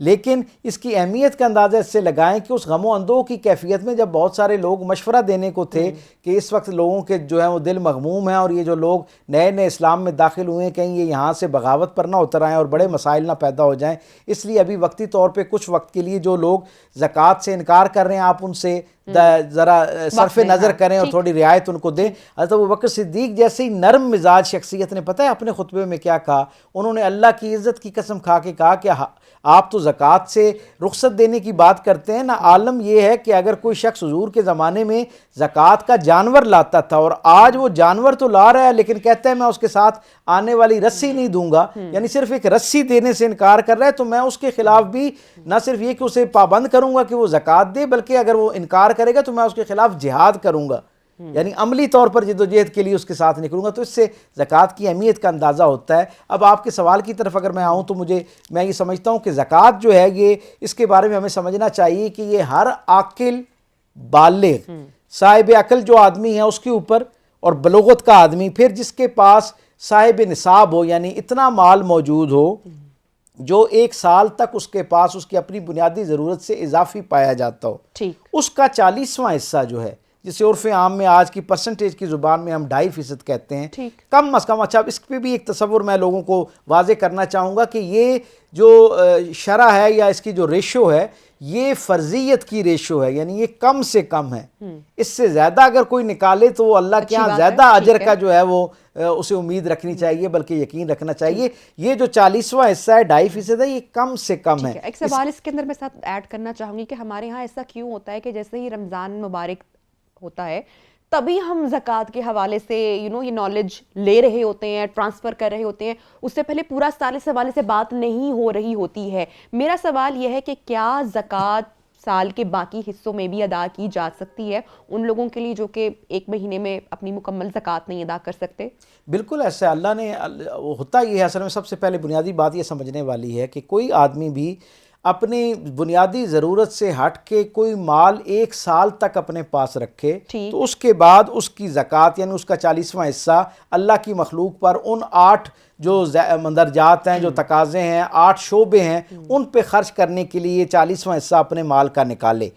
لیکن اس کی اہمیت کا اندازہ اس سے لگائیں کہ اس غم و اندوہ کی کیفیت میں جب بہت سارے لوگ مشورہ دینے کو تھے کہ اس وقت لوگوں کے جو ہیں وہ دل مغموم ہیں، اور یہ جو لوگ نئے نئے اسلام میں داخل ہوئے ہیں کہیں یہ یہاں سے بغاوت پر نہ اتر آئیں اور بڑے مسائل نہ پیدا ہو جائیں، اس لیے ابھی وقتی طور پہ کچھ وقت کے لیے جو لوگ زکوٰۃ سے انکار کر رہے ہیں آپ ان سے ذرا صرف نظر کریں اور تھوڑی رعایت ان کو دیں۔ حضرت ابوبکر صدیق جیسے ہی نرم مزاج شخصیت نے پتہ ہے اپنے خطبے میں کیا کہا؟ انہوں نے اللہ کی عزت کی قسم کھا کے کہا کہ آپ تو زکوٰۃ سے رخصت دینے کی بات کرتے ہیں نا، عالم یہ ہے کہ اگر کوئی شخص حضور کے زمانے میں زکوٰۃ کا جانور لاتا تھا اور آج وہ جانور تو لا رہا ہے لیکن کہتا ہے میں اس کے ساتھ آنے والی رسی نہیں دوں گا، یعنی صرف ایک رسی دینے سے انکار کر رہا ہے، تو میں اس کے خلاف بھی نہ صرف یہ کہ اسے پابند کروں گا کہ وہ زکوٰۃ دے، بلکہ اگر وہ انکار کرے گا تو میں اس کے خلاف جہاد کروں گا، یعنی عملی طور پر جدوجہد کے لیے اس کے ساتھ نکلوں گا۔ تو اس سے زکوٰۃ کی اہمیت کا اندازہ ہوتا ہے۔ اب آپ کے سوال کی طرف اگر میں آؤں تو میں یہ سمجھتا ہوں کہ زکوٰۃ جو ہے یہ اس کے بارے میں ہمیں سمجھنا چاہیے کہ یہ ہر عاقل بالغ صاحب عقل جو آدمی ہے اس کے اوپر، اور بلوغت کا آدمی، پھر جس کے پاس صاحب نصاب ہو، یعنی اتنا مال موجود ہو جو 1 سال تک اس کے پاس اس کی اپنی بنیادی ضرورت سے اضافی پایا جاتا ہو، اس کا 40واں حصہ جو ہے، جسے عرف عام میں آج کی پرسنٹیج کی زبان میں ہم 2.5% کہتے ہیں، کم از کم۔ اچھا، اس پہ بھی ایک تصور میں لوگوں کو واضح کرنا چاہوں گا کہ یہ جو شرح ہے یا اس کی جو ریشو ہے یہ فرضیت کی ریشو ہے، یعنی یہ کم سے کم ہے۔ اس سے زیادہ اگر کوئی نکالے تو وہ اللہ کے ہاں زیادہ اجر کا جو ہے وہ اسے امید رکھنی چاہیے، بلکہ یقین رکھنا چاہیے۔ یہ جو 40واں حصہ ہے 2.5% ہے، یہ کم سے کم ہے۔ ایک سوال اس کے اندر میں ساتھ ایڈ کرنا چاہوں گی کہ ہمارے ہاں ایسا کیوں ہوتا ہے کہ جیسے ہی رمضان مبارک ہوتا ہے تبھی ہم زکوٰۃ کے حوالے سے یہ نالج لے رہے ہوتے ہیں، ٹرانسفر کر رہے ہوتے ہیں، اس سے پہلے پورا سال اس حوالے سے بات نہیں ہو رہی ہوتی ہے۔ میرا سوال یہ ہے کہ کیا زکوٰۃ سال کے باقی حصوں میں بھی ادا کی جا سکتی ہے ان لوگوں کے لیے جو کہ 1 مہینے میں اپنی مکمل زکوٰۃ نہیں ادا کر سکتے؟ بالکل ایسا اللہ نے ہوتا یہ ہے۔ اصل میں سب سے پہلے بنیادی بات یہ سمجھنے والی ہے کہ کوئی آدمی بھی اپنی بنیادی ضرورت سے ہٹ کے کوئی مال 1 سال تک اپنے پاس رکھے تو اس کے بعد اس کی زکوٰۃ یعنی اس کا 40واں حصہ اللہ کی مخلوق پر ان 8 جو مندرجات ہیں، جو تقاضے ہیں، 8 شعبے ہیں، ان پہ خرچ کرنے کے لیے 40واں حصہ اپنے مال کا نکالے۔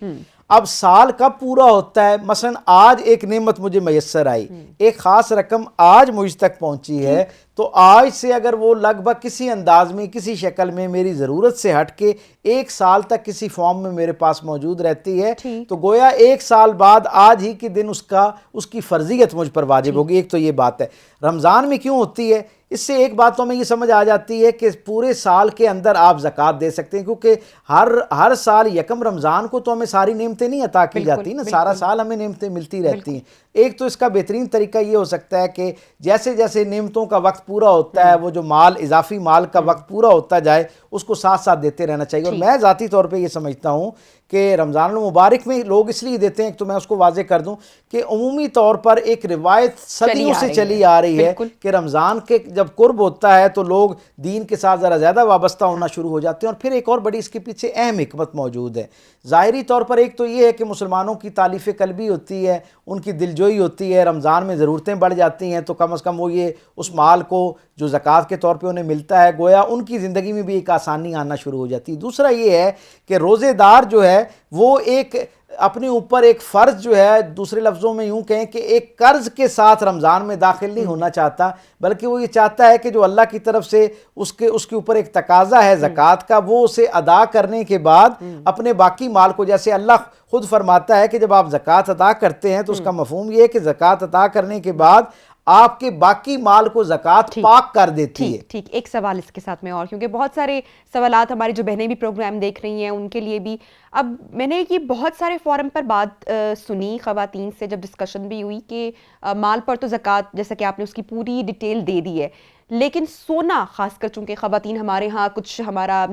اب سال کب پورا ہوتا ہے؟ مثلا آج ایک نعمت مجھے میسر آئی، ایک خاص رقم آج مجھ تک پہنچی ہے، تو آج سے اگر وہ لگ بھگ کسی انداز میں کسی شکل میں میری ضرورت سے ہٹ کے 1 سال تک کسی فارم میں میرے پاس موجود رہتی ہے تو گویا 1 سال بعد آج ہی کے دن اس کی فرضیت مجھ پر واجب ہوگی۔ ایک تو یہ بات ہے۔ رمضان میں کیوں ہوتی ہے؟ اس سے ایک بات تو ہمیں یہ سمجھ آ جاتی ہے کہ پورے سال کے اندر آپ زکوٰۃ دے سکتے ہیں، کیونکہ ہر سال یکم رمضان کو تو ہمیں ساری نعمتیں نہیں عطا کی جاتی نا، سارا سال ہمیں نعمتیں ملتی رہتی ہیں۔ ایک تو اس کا بہترین طریقہ یہ ہو سکتا ہے کہ جیسے جیسے نعمتوں کا وقت پورا ہوتا ہے، وہ جو اضافی مال کا وقت پورا ہوتا جائے اس کو ساتھ ساتھ دیتے رہنا چاہیے۔ اور میں ذاتی طور پہ یہ سمجھتا ہوں کہ رمضان المبارک میں لوگ اس لیے دیتے ہیں، تو میں اس کو واضح کر دوں کہ عمومی طور پر ایک روایت صدیوں سے چلی آ رہی ہے کہ رمضان کے جب قرب ہوتا ہے تو لوگ دین کے ساتھ ذرا زیادہ وابستہ ہونا شروع ہو جاتے ہیں۔ اور پھر ایک اور بڑی اس کے پیچھے اہم حکمت موجود ہے۔ ظاہری طور پر ایک تو یہ ہے کہ مسلمانوں کی تالیف قلبی ہوتی ہے، ان کی دلجوئی ہوتی ہے، رمضان میں ضرورتیں بڑھ جاتی ہیں تو کم از کم وہ یہ اس مال کو جو زکوٰۃ کے طور پہ انہیں ملتا ہے گویا ان کی زندگی میں بھی ایک آسانی آنا شروع ہو جاتی ہے۔ دوسرا یہ ہے کہ روزے دار جو ہے وہ ایک اپنے اوپر ایک فرض جو ہے، دوسرے لفظوں میں یوں کہیں کہ ایک قرض کے ساتھ رمضان میں داخل نہیں ہونا چاہتا، بلکہ وہ یہ چاہتا ہے کہ جو اللہ کی طرف سے اس کے اوپر ایک تقاضا ہے زکوٰۃ کا، وہ اسے ادا کرنے کے بعد اپنے باقی مال کو، جیسے اللہ خود فرماتا ہے کہ جب آپ زکوٰۃ ادا کرتے ہیں تو اس کا مفہوم یہ ہے کہ زکوٰۃ ادا کرنے کے بعد آپ کے باقی مال کو زکوٰۃ پاک کر دیتی ہے۔ ٹھیک، ایک سوال اس کے ساتھ میں اور، کیونکہ بہت سارے سوالات ہماری جو بہنیں بھی پروگرام دیکھ رہی ہیں ان کے لیے بھی۔ اب میں نے یہ بہت سارے فورم پر بات سنی خواتین سے جب ڈسکشن بھی ہوئی کہ مال پر تو زکوٰۃ جیسا کہ آپ نے اس کی پوری ڈیٹیل دے دی ہے، لیکن سونا خاص کر چونکہ خواتین ہمارے ہاں کچھ ہمارا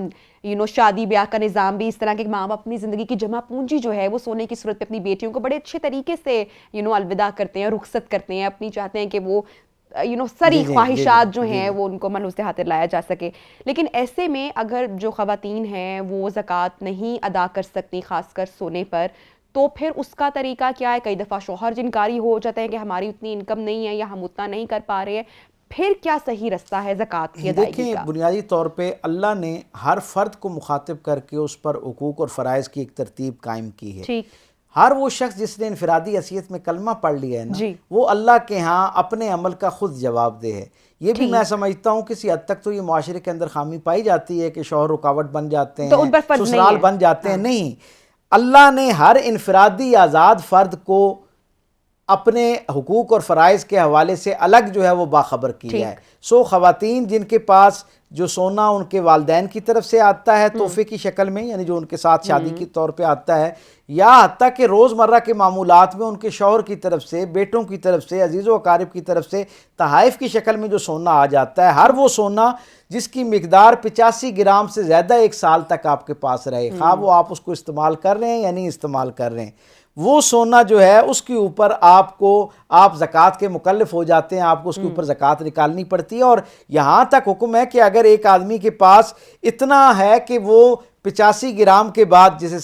شادی بیاہ کا نظام بھی اس طرح کہ ماں باپ اپنی زندگی کی جمع پونجی جو ہے وہ سونے کی صورت پہ اپنی بیٹیوں کو بڑے اچھے طریقے سے الوداع کرتے ہیں، رخصت کرتے ہیں، اپنی چاہتے ہیں کہ وہ سری خواہشات جو ہیں وہ ان کو ملحوظ خاطر لایا جا سکے۔ لیکن ایسے میں اگر جو خواتین ہیں وہ زکوٰۃ نہیں ادا کر سکتی خاص کر سونے پر، تو پھر اس کا طریقہ کیا ہے؟ کئی دفعہ شوہر جنکاری ہو جاتا ہے کہ ہماری اتنی انکم نہیں ہے یا ہم اتنا نہیں کر پا رہے ہیں، پھر کیا صحیح رستہ ہے زکوٰۃ کی ادائیگی دیکھیں کا؟ بنیادی طور پہ اللہ نے ہر فرد کو مخاطب کر کے اس پر حقوق اور فرائض کی ایک ترتیب قائم کی ہے. ٹھیک. ہر وہ شخص جس نے انفرادی حیثیت میں کلمہ پڑھ لیا ہے نا جی. وہ اللہ کے ہاں اپنے عمل کا خود جواب دہ ہے. یہ بھی میں سمجھتا ہوں کسی حد تک تو یہ معاشرے کے اندر خامی پائی جاتی ہے کہ شوہر رکاوٹ بن جاتے تو ان پر ہیں, فرض نہیں سسرال ہے. بن جاتے ہیں. نہیں, اللہ نے ہر انفرادی آزاد فرد کو اپنے حقوق اور فرائض کے حوالے سے الگ جو ہے وہ باخبر کیا ہے. سو خواتین جن کے پاس جو سونا ان کے والدین کی طرف سے آتا ہے تحفے کی شکل میں, یعنی جو ان کے ساتھ شادی کے طور پہ آتا ہے, یا حتیٰ کہ روزمرہ کے معمولات میں ان کے شوہر کی طرف سے, بیٹوں کی طرف سے, عزیز و اقارب کی طرف سے تحائف کی شکل میں جو سونا آ جاتا ہے, ہر وہ سونا جس کی مقدار 85 گرام سے زیادہ 1 سال تک آپ کے پاس رہے, خواہ وہ آپ اس کو استعمال کر رہے ہیں یا نہیں استعمال کر رہے ہیں, وہ سونا جو ہے اس کے اوپر آپ زکوٰۃ کے مکلف ہو جاتے ہیں, آپ کو اس کے اوپر زکوٰۃ نکالنی پڑتی ہے. اور یہاں تک حکم ہے کہ اگر ایک آدمی کے پاس اتنا ہے کہ وہ 85 گرام کے بعد, جسے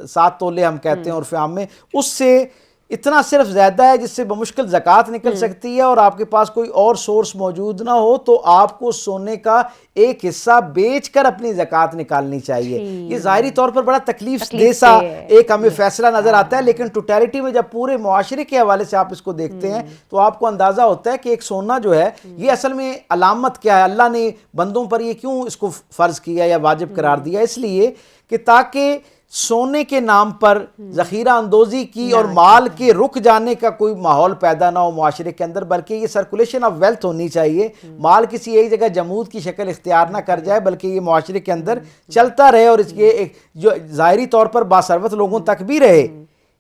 7 تولے ہم کہتے ہیں عرف عام میں, اس سے اتنا صرف زیادہ ہے جس سے بمشکل زکوٰۃ نکل سکتی ہے, اور آپ کے پاس کوئی اور سورس موجود نہ ہو, تو آپ کو سونے کا ایک حصہ بیچ کر اپنی زکوٰۃ نکالنی چاہیے. یہ ظاہری طور پر بڑا تکلیف دہ سا ایک ہمیں فیصلہ نظر آتا ہے, لیکن ٹوٹیلٹی میں جب پورے معاشرے کے حوالے سے آپ اس کو دیکھتے ہیں تو آپ کو اندازہ ہوتا ہے کہ ایک سونا جو ہے یہ اصل میں علامت کیا ہے, اللہ نے بندوں پر یہ کیوں اس کو فرض کیا یا واجب قرار دیا. اس لیے کہ تاکہ سونے کے نام پر ذخیرہ اندوزی کی اور مال کے رک جانے کا کوئی ماحول پیدا نہ ہو معاشرے کے اندر, بلکہ یہ سرکولیشن آف ویلتھ ہونی چاہیے. مال کسی ایک جگہ جمود کی شکل اختیار نہ کر جائے, بلکہ یہ معاشرے کے اندر چلتا رہے اور اس کے جو ظاہری طور پر باثروت لوگوں تک بھی رہے.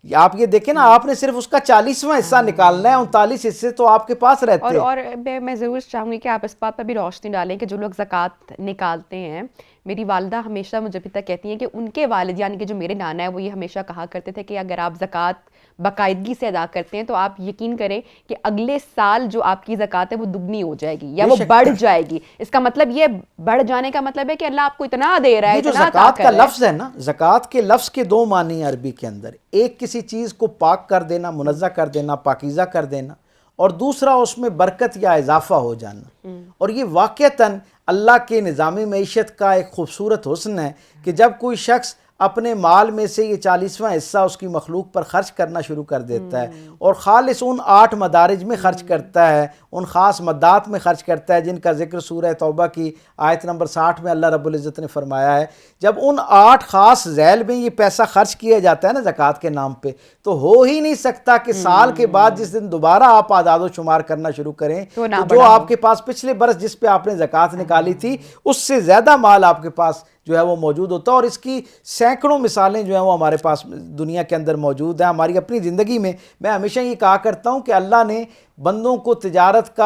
آپ یہ دیکھیں نا, آپ نے صرف اس کا 40واں حصہ نکالنا ہے, 39 حصے تو آپ کے پاس رہتے ہیں. اور میں ضرور چاہوں گی کہ آپ اس بات پر بھی روشنی ڈالیں کہ جو لوگ زکوٰۃ نکالتے ہیں, میری والدہ ہمیشہ مجھے ابھی تک کہتی ہیں کہ ان کے والد یعنی کہ جو میرے نانا ہے وہ یہ ہمیشہ کہا کرتے تھے کہ اگر آپ زکوٰۃ باقاعدگی سے ادا کرتے ہیں تو آپ یقین کریں کہ اگلے سال جو آپ کی زکوٰۃ ہے وہ دگنی ہو جائے گی یا وہ بڑھ جائے گی. اس کا مطلب یہ بڑھ جانے کا مطلب ہے کہ اللہ آپ کو اتنا دے رہا ہے, جو زکوٰۃ کا لفظ ہے نا, زکوٰۃ کے لفظ کے 2 معنی ہیں عربی کے اندر. ایک کسی چیز کو پاک کر دینا, منزہ کر دینا, پاکیزہ کر دینا, اور دوسرا اس میں برکت یا اضافہ ہو جانا. اور یہ واقعتاً اللہ کے نظام معیشت کا ایک خوبصورت حسن ہے کہ جب کوئی شخص اپنے مال میں سے یہ 40واں حصہ اس کی مخلوق پر خرچ کرنا شروع کر دیتا ہے, اور خالص ان 8 مدارج میں خرچ کرتا ہے, ان خاص مدات میں خرچ کرتا ہے جن کا ذکر سورہ توبہ کی آیت نمبر 60 میں اللہ رب العزت نے فرمایا ہے. جب ان 8 خاص ذیل میں یہ پیسہ خرچ کیا جاتا ہے نا زکوٰۃ کے نام پہ, تو ہو ہی نہیں سکتا کہ سال کے بعد جس دن دوبارہ آپ اعداد و شمار کرنا شروع کریں تو جو آپ کے پاس پچھلے برس جس پہ آپ نے زکوٰۃ نکالی تھی اس سے زیادہ مال آپ کے پاس جو ہے وہ موجود ہوتا ہے. اور اس کی سینکڑوں مثالیں جو ہیں وہ ہمارے پاس دنیا کے اندر موجود ہیں. ہماری اپنی زندگی میں میں ہمیشہ یہ کہا کرتا ہوں کہ اللہ نے بندوں کو تجارت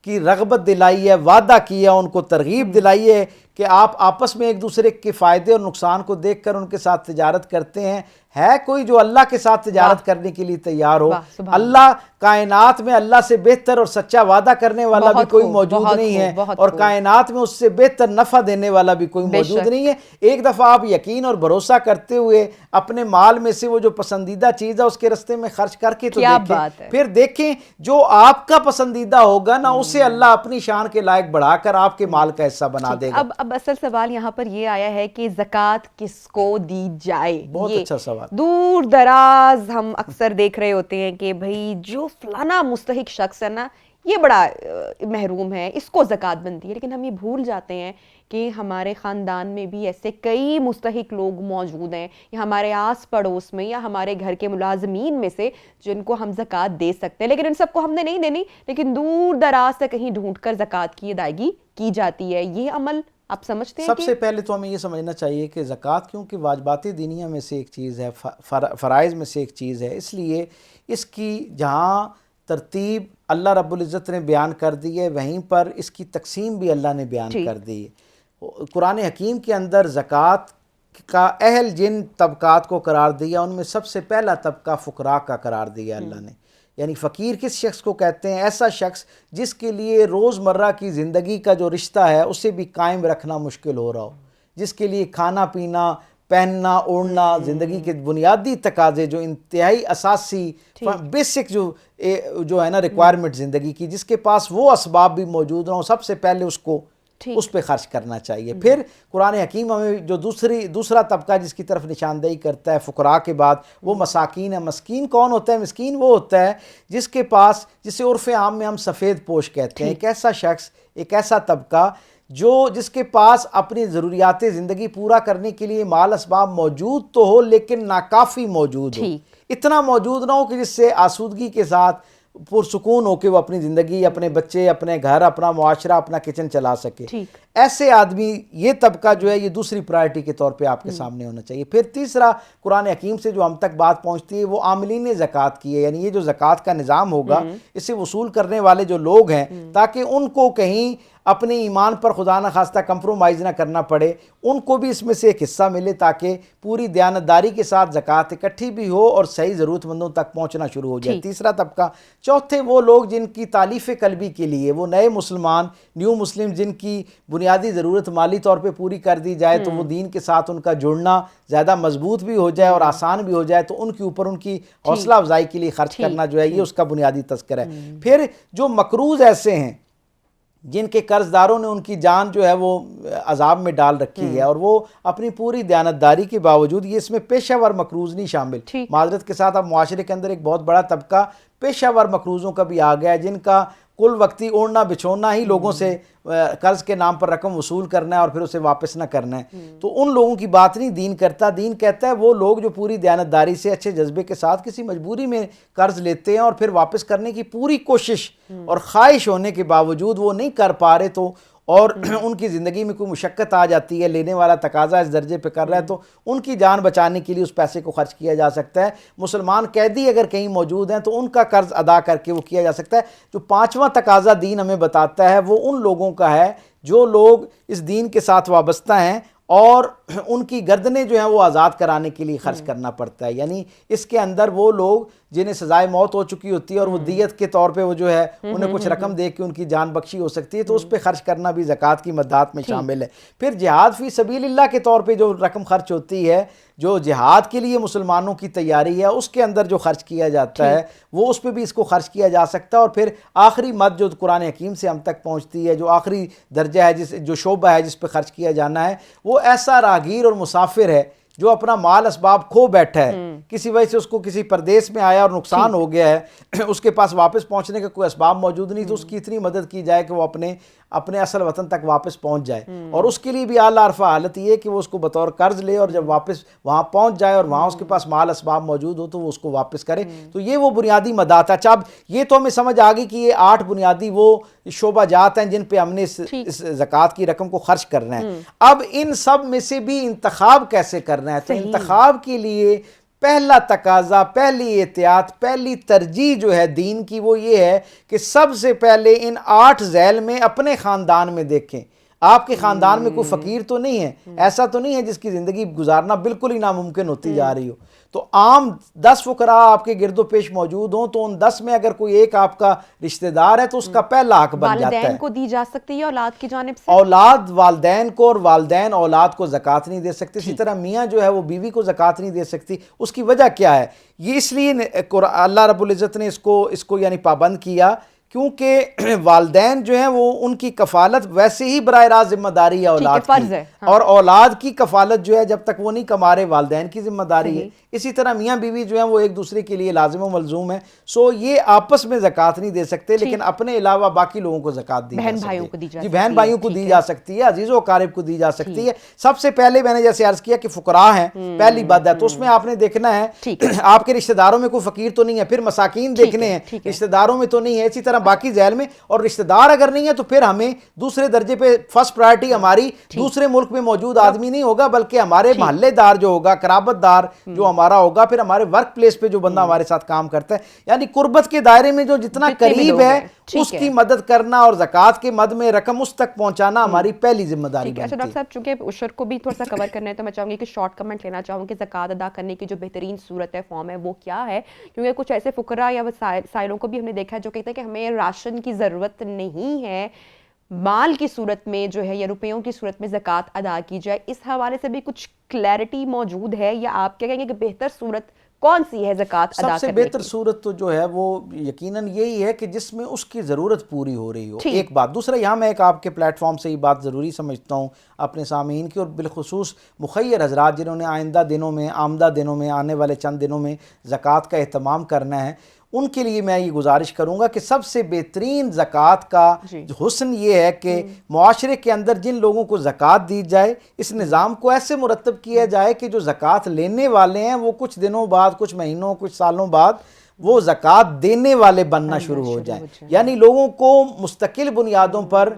کی رغبت دلائی ہے, وعدہ کیا, ان کو ترغیب دلائی ہے کہ آپ آپس میں ایک دوسرے کے فائدے اور نقصان کو دیکھ کر ان کے ساتھ تجارت کرتے ہیں. ہے کوئی جو اللہ کے ساتھ تجارت کرنے کے لیے تیار ہو؟ اللہ کائنات میں اللہ سے بہتر اور سچا وعدہ کرنے والا بھی کوئی موجود نہیں ہے, اور کائنات میں اس سے بہتر نفع دینے والا بھی کوئی موجود نہیں ہے. ایک دفعہ آپ یقین اور بھروسہ کرتے ہوئے اپنے مال میں سے وہ جو پسندیدہ چیز ہے اس کے رستے میں خرچ کر کے تو دیکھیں, پھر دیکھیں جو آپ کا پسندیدہ ہوگا نا اسے اللہ اپنی شان کے لائق بڑھا کر آپ کے مال کا حصہ بنا دے گا. اب اصل سوال یہاں پر یہ آیا ہے کہ زکوٰۃ کس کو دی جائے. بہت اچھا سوال. دور دراز ہم اکثر دیکھ رہے ہوتے ہیں کہ بھئی جو فلانا مستحق شخص ہے نا یہ بڑا محروم ہے, اس کو زکوٰۃ بنتی ہے, لیکن ہم یہ بھول جاتے ہیں کہ ہمارے خاندان میں بھی ایسے کئی مستحق لوگ موجود ہیں, یا ہمارے آس پڑوس میں یا ہمارے گھر کے ملازمین میں سے جن کو ہم زکوٰۃ دے سکتے ہیں, لیکن ان سب کو ہم نے نہیں دینی, لیکن دور دراز سے کہیں ڈھونڈ کر زکوٰۃ کی ادائیگی کی جاتی ہے. یہ عمل آپ سمجھتے ہیں؟ سب سے پہلے تو ہمیں یہ سمجھنا چاہیے کہ زکوٰۃ کیونکہ واجبات دینیہ میں سے ایک چیز ہے, فرائض میں سے ایک چیز ہے, اس لیے اس کی جہاں ترتیب اللہ رب العزت نے بیان کر دی ہے وہیں پر اس کی تقسیم بھی اللہ نے بیان کر دی ہے. قرآن حکیم کے اندر زکوٰۃ کا اہل جن طبقات کو قرار دیا ان میں سب سے پہلا طبقہ فقراء کا قرار دیا اللہ نے. یعنی فقیر کس شخص کو کہتے ہیں؟ ایسا شخص جس کے لیے روزمرہ کی زندگی کا جو رشتہ ہے اسے بھی قائم رکھنا مشکل ہو رہا ہو, جس کے لیے کھانا پینا پہننا اوڑھنا، زندگی کے بنیادی تقاضے جو انتہائی اساسی بیسک جو ہے نا ریکوائرمنٹ زندگی کی، جس کے پاس وہ اسباب بھی موجود ہوں، سب سے پہلے اس پہ خرچ کرنا چاہیے۔ پھر قرآن حکیم ہمیں جو دوسرا طبقہ جس کی طرف نشاندہی کرتا ہے فقراء کے بعد، وہ مساکین ہے۔ مسکین کون ہوتا ہے؟ مسکین وہ ہوتا ہے جس کے پاس، جسے عرف عام میں ہم سفید پوش کہتے ہیں، ایک ایسا شخص، ایک ایسا طبقہ جس کے پاس اپنی ضروریات زندگی پورا کرنے کے لیے مال اسباب موجود تو ہو لیکن ناکافی موجود ہو، اتنا موجود نہ ہو کہ جس سے آسودگی کے ساتھ پرسکون ہو کے وہ اپنی زندگی، اپنے بچے، اپنے گھر، اپنا معاشرہ، اپنا کچن چلا سکے۔ ایسے آدمی، یہ طبقہ جو ہے، یہ دوسری پرائرٹی کے طور پہ آپ کے سامنے ہونا چاہیے۔ پھر تیسرا قرآن حکیم سے جو ہم تک بات پہنچتی ہے وہ عاملین زکوٰۃ کی ہے، یعنی یہ جو زکوٰۃ کا نظام ہوگا، اسے وصول کرنے والے جو لوگ ہیں، تاکہ ان کو کہیں اپنے ایمان پر خدا نہ خواستہ کمپرومائز نہ کرنا پڑے، ان کو بھی اس میں سے ایک حصہ ملے تاکہ پوری دیانتداری کے ساتھ زکوٰۃ اکٹھی بھی ہو اور صحیح ضرورت مندوں تک پہنچنا شروع ہو جائے۔ تیسرا طبقہ، چوتھے وہ لوگ جن کی تالیف قلبی کے لیے، وہ نئے مسلمان، نیو مسلم، جن کی بنیادی ضرورت مالی طور پہ پوری کر دی جائے تو وہ دین کے ساتھ ان کا جڑنا زیادہ مضبوط بھی ہو جائے اور آسان بھی ہو جائے، تو ان کے اوپر ان کی حوصلہ افزائی کے لیے خرچ کرنا جو ہے، یہ اس کا بنیادی تذکرہ ہے۔ پھر جو مقروض ایسے ہیں جن کے قرض داروں نے ان کی جان جو ہے وہ عذاب میں ڈال رکھی ہے، اور وہ اپنی پوری دیانتداری کے باوجود، یہ اس میں پیشہ ور مقروض نہیں شامل، معذرت کے ساتھ، اب معاشرے کے اندر ایک بہت بڑا طبقہ پیشہ ور مقروضوں کا بھی آ گیا ہے، جن کا کل وقتی اوڑھنا بچھونا ہی لوگوں سے قرض کے نام پر رقم وصول کرنا ہے اور پھر اسے واپس نہ کرنا ہے۔ تو ان لوگوں کی بات نہیں دین کرتا، دین کہتا ہے وہ لوگ جو پوری دیانتداری سے، اچھے جذبے کے ساتھ کسی مجبوری میں قرض لیتے ہیں اور پھر واپس کرنے کی پوری کوشش اور خواہش ہونے کے باوجود وہ نہیں کر پا رہے، تو اور ان کی زندگی میں کوئی مشقت آ جاتی ہے، لینے والا تقاضا اس درجے پہ کر رہا ہے، تو ان کی جان بچانے کے لیے اس پیسے کو خرچ کیا جا سکتا ہے۔ مسلمان قیدی اگر کہیں موجود ہیں تو ان کا قرض ادا کر کے وہ کیا جا سکتا ہے۔ جو پانچواں تقاضا دین ہمیں بتاتا ہے وہ ان لوگوں کا ہے جو لوگ اس دین کے ساتھ وابستہ ہیں اور ان کی گردنیں جو ہیں وہ آزاد کرانے کے لیے خرچ کرنا پڑتا ہے، یعنی اس کے اندر وہ لوگ جنہیں سزائے موت ہو چکی ہوتی ہے اور وہ دیت کے طور پہ وہ جو ہے انہیں کچھ رقم دے کے ان کی جان بخشی ہو سکتی ہے، تو اس پہ خرچ کرنا بھی زکوٰۃ کی مدات میں شامل ہے۔ پھر جہاد فی سبیل اللہ کے طور پہ جو رقم خرچ ہوتی ہے، جو جہاد کے لیے مسلمانوں کی تیاری ہے، اس کے اندر جو خرچ کیا جاتا ہے وہ اس پہ بھی اس کو خرچ کیا جا سکتا ہے۔ اور پھر آخری مد جو قرآن حکیم سے ہم تک پہنچتی ہے، جو آخری درجہ ہے، جو شعبہ ہے جس پہ خرچ کیا جانا ہے، وہ ایسا راہگیر اور مسافر ہے جو اپنا مال اسباب کھو بیٹھا ہے، کسی وجہ سے اس کو کسی پردیس میں آیا اور نقصان ہو گیا ہے، اس کے پاس واپس پہنچنے کا کوئی اسباب موجود نہیں، تو اس کی اتنی مدد کی جائے کہ وہ اپنے اصل وطن تک واپس پہنچ جائے، اور اس کے لیے بھی اعلیٰ عرفہ حالت یہ ہے کہ وہ اس کو بطور قرض لے اور جب واپس وہاں پہنچ جائے اور وہاں اس کے پاس مال اسباب موجود ہو تو وہ اس کو واپس کرے۔ تو یہ وہ بنیادی مدات ہے۔ اب یہ تو ہمیں سمجھ آ گئی کہ یہ 8 بنیادی وہ شعبہ جات ہیں جن پہ ہم نے اس زکوٰۃ کی رقم کو خرچ کرنا ہے۔ اب ان سب میں سے بھی انتخاب کیسے کرنا ہے؟ تو انتخاب کے لیے پہلا تقاضا، پہلی احتیاط، پہلی ترجیح جو ہے دین کی، وہ یہ ہے کہ سب سے پہلے ان 8 ذیل میں اپنے خاندان میں دیکھیں۔ آپ کے خاندان میں کوئی فقیر تو نہیں ہے، ایسا تو نہیں ہے جس کی زندگی گزارنا بالکل ہی ناممکن ہوتی جا رہی ہو، تو عام 10 فقراء آپ کے گرد و پیش موجود ہوں تو ان 10 میں اگر کوئی ایک آپ کا رشتہ دار ہے تو اس کا پہلا حق بن جاتا ہے۔ والدین کو دی جا سکتی ہے اولاد کی جانب سے؟ اولاد والدین کو، اور والدین اولاد کو زکوٰۃ نہیں دے سکتے، اسی طرح میاں جو ہے وہ بیوی کو زکوٰۃ نہیں دے سکتی۔ اس کی وجہ کیا ہے؟ یہ اس لیے اللہ رب العزت نے اس کو یعنی پابند کیا کیونکہ والدین جو ہیں وہ ان کی کفالت ویسے ہی براہ راست ذمہ داری ہے اولاد کی، اور اولاد کی کفالت جو ہے جب تک وہ نہیں کما رہے والدین کی ذمہ داری ہے۔ اسی طرح میاں بیوی جو ہیں وہ ایک دوسرے کے لیے لازم و ملزوم ہیں، سو یہ آپس میں زکوٰۃ نہیں دے سکتے، لیکن اپنے علاوہ باقی لوگوں کو زکوٰۃ دی جا سکتی ہے۔ جی، بہن بھائیوں کو دی جا سکتی ہے، عزیز و اقارب کو دی جا سکتی ہے۔ سب سے پہلے میں نے جیسے عرض کیا کہ فقراء ہیں، پہلی بات ہے، تو اس میں آپ نے دیکھنا ہے آپ کے رشتہ داروں میں کوئی فقیر تو نہیں ہے، پھر مساکین دیکھنے ہیں، رشتہ داروں میں تو نہیں ہے، اسی طرح باقی ذیل میں، اور رشتہ دار اگر نہیں ہے تو پھر ہمیں دوسرے درجے پہ فرسٹ پرائرٹی ہماری دوسرے ملک میں موجود آدمی نہیں ہوگا، بلکہ ہمارے محلے دار جو ہوگا، قرابت دار جو ہمارا ہوگا، پھر ہمارے ورک پلیس پہ جو بندہ ہمارے ساتھ کام کرتا ہے، یعنی قربت کے دائرے میں جو جتنا قریب ہے اس کی مدد کرنا اور زکوٰۃ کے مد میں رقم اس تک پہنچانا ہماری پہلی ذمہ داری بنتی ہے۔ اچھا ڈاکٹر صاحب، چونکہ عشر کو بھی تھوڑا سا کور کرنا ہے تو میں چاہوں گی کہ شارٹ کمنٹ لینا چاہوں کہ زکوٰۃ ادا کرنے کی جو بہترین صورت ہے، فارم ہے، وہ کیا ہے؟ کیونکہ کچھ ایسے فقراء یا سائلوں کو بھی ہم نے دیکھا ہے جو کہتے ہیں کہ ہمیں راشن کی ضرورت نہیں ہے، مال کی صورت میں جو ہے یا روپیوں کی صورت میں زکوٰۃ ادا کی جائے، اس حوالے سے بھی کچھ کلیئرٹی موجود ہے، یا آپ کیا کہیں گے کہ بہتر صورت کون سی ہے زکوٰۃ ادا کرنے کی؟ سب سے بہتر صورت تو جو ہے وہ یقیناً یہی ہے کہ جس میں اس کی ضرورت پوری ہو رہی ہو، ایک بات۔ دوسرا، یہاں میں ایک آپ کے پلیٹ فارم سے یہ بات ضروری سمجھتا ہوں اپنے سامعین کی، اور بالخصوص مخیر حضرات جنہوں نے آمدہ دنوں میں آنے والے چند دنوں میں زکوٰۃ کا اہتمام کرنا ہے، ان کے لیے میں یہ گزارش کروں گا کہ سب سے بہترین زکوٰۃ کا حسن یہ ہے کہ معاشرے کے اندر جن لوگوں کو زکوٰۃ دی جائے، اس نظام کو ایسے مرتب کیا جائے کہ جو زکوٰۃ لینے والے ہیں وہ کچھ دنوں بعد، کچھ مہینوں، کچھ سالوں بعد وہ زکوٰۃ دینے والے بننا شروع ہو جائیں، یعنی لوگوں کو مستقل بنیادوں پر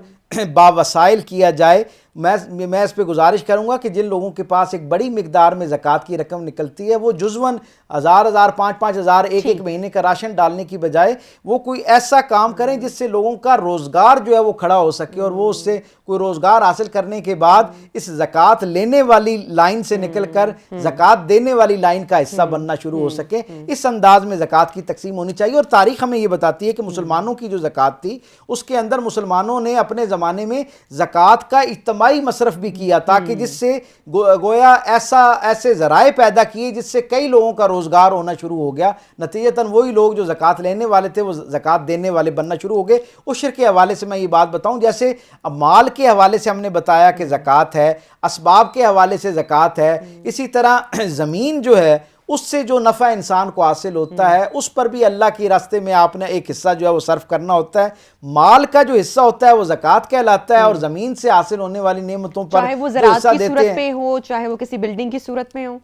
باوسائل کیا جائے۔ میں اس پہ گزارش کروں گا کہ جن لوگوں کے پاس ایک بڑی مقدار میں زکوٰۃ کی رقم نکلتی ہے، وہ جزواً 1000 5,000 ایک مہینے کا راشن ڈالنے کی بجائے وہ کوئی ایسا کام کریں جس سے لوگوں کا روزگار جو ہے وہ کھڑا ہو سکے، اور وہ اس سے کوئی روزگار حاصل کرنے کے بعد اس زکوٰۃ لینے والی لائن سے نکل کر زکوٰۃ دینے والی لائن کا حصہ بننا شروع ہو سکے۔ اس انداز میں زکوٰۃ کی تقسیم ہونی چاہیے، اور تاریخ ہمیں یہ بتاتی ہے کہ مسلمانوں کی جو زکوٰۃ تھی اس کے اندر مسلمانوں نے اپنے زمانے میں زکوٰۃ کا اجتماعی مصرف بھی کیا، تاکہ جس سے گویا ایسے ذرائع پیدا کیے جس سے کئی لوگوں کا روزگار ہونا شروع ہو گیا۔ نتیجتاً وہی لوگ جو زکوٰۃ لینے والے تھے وہ زکوٰۃ دینے والے بننا شروع ہو گئے۔ عشر کے حوالے سے میں یہ بات بتاؤں، جیسے مال کے حوالے سے ہم نے بتایا کہ زکوٰۃ ہے، اسباب کے حوالے سے زکوٰۃ ہے، اسی طرح زمین جو ہے اس سے جو نفع انسان کو حاصل ہوتا ہے اس پر بھی اللہ کے راستے میں آپ نے ایک حصہ جو ہے وہ صرف کرنا ہوتا ہے۔ مال کا جو حصہ ہوتا ہے وہ زکوٰۃ کہلاتا ہے، اور زمین سے حاصل ہونے والی نعمتوں پر چاہے وہ جو زراعت حصہ کی دیتے صورت ہیں، میں ہو، چاہے وہ کسی بلڈنگ کی صورت میں ہو،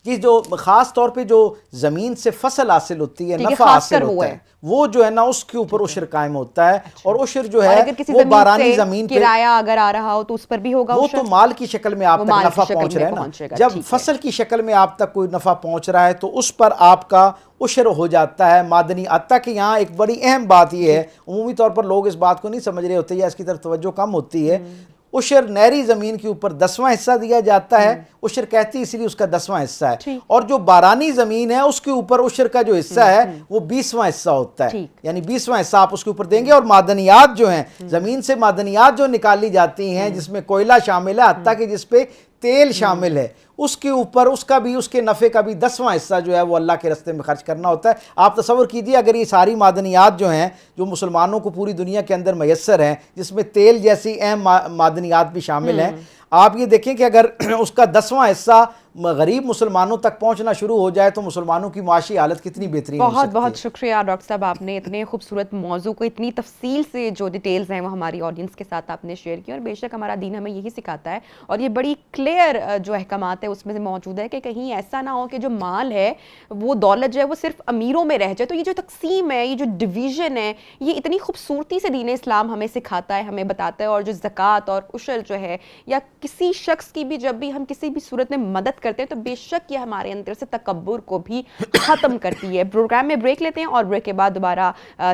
یہ جو خاص طور پہ جو زمین سے فصل حاصل ہوتی ہے، نفع خاص حاصل کر ہوتا ہے، وہ جو ہے نا اس کے اوپر عشر قائم ہوتا ہے، اور عشر جو اور ہے اگر کسی وہ بارانی زمین پہ کرایہ اگر آ رہا ہو تو اس پر بھی ہوگا وہ عشر؟ تو مال کی شکل میں آپ وہ تک مال کی نفع شکل پہنچ میں رہا ہے نا۔ پہنچے گا، جب ٹھیک ہے۔ فصل کی شکل میں آپ تک کوئی نفع پہنچ رہا ہے تو اس پر آپ کا عشر ہو جاتا ہے معدنی۔ حتیٰ کہ یہاں ایک بڑی اہم بات یہ ہے، عمومی طور پر لوگ اس بات کو نہیں سمجھ رہے ہوتے یا اس کی طرف توجہ کم ہوتی ہے، عشر نہری زمین کے اوپر 10واں حصہ دیا جاتا ہے، عشر کہتی اس لیے اس کا 10واں حصہ ہے، اور جو بارانی زمین ہے اس کے اوپر عشر کا جو حصہ ہے وہ 20واں حصہ ہوتا ہے، یعنی 20واں حصہ آپ اس کے اوپر دیں گے۔ اور معدنیات جو ہیں، زمین سے معدنیات جو نکالی جاتی ہیں جس میں کوئلہ شامل ہے، حتیٰ کہ جس پہ تیل شامل ہے، اس کے اوپر اس کا بھی، اس کے نفع کا بھی 10واں حصہ جو ہے وہ اللہ کے راستے میں خرچ کرنا ہوتا ہے۔ آپ تصور کیجئے اگر یہ ساری معدنیات جو ہیں جو مسلمانوں کو پوری دنیا کے اندر میسر ہیں، جس میں تیل جیسی اہم معدنیات بھی شامل ہیں، آپ یہ دیکھیں کہ اگر اس کا 10واں حصہ غریب مسلمانوں تک پہنچنا شروع ہو جائے تو مسلمانوں کی معاشی حالت کتنی بہترین ہو سکتی ہے۔ بہت بہت شکریہ ڈاکٹر صاحب، آپ نے اتنے خوبصورت موضوع کو اتنی تفصیل سے جو ڈیٹیلز ہیں وہ ہماری آڈینس کے ساتھ آپ نے شیئر کی، اور بے شک ہمارا دین ہمیں یہی سکھاتا ہے، اور یہ بڑی کلیئر جو احکامات ہے اس میں سے موجود ہے کہ کہیں ایسا نہ ہو کہ جو مال ہے وہ دولت جو ہے وہ صرف امیروں میں رہ جائے۔ تو یہ جو تقسیم ہے، یہ جو ڈویژن ہے، یہ اتنی خوبصورتی سے دین اسلام ہمیں سکھاتا ہے، ہمیں بتاتا ہے، اور جو زکوٰۃ اور عشر جو ہے، یا کسی شخص کی بھی جب بھی ہم کسی بھی صورت میں مدد کرتے ہیں تو بے شک یہ ہمارے اندر سے تکبر کو بھی ختم کرتی ہے۔ پروگرام میں بریک لیتے ہیں، اور بریک کے بعد دوبارہ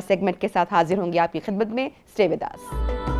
سیگمنٹ کے ساتھ حاضر ہوں گے آپ کی خدمت میں۔ Stay with us.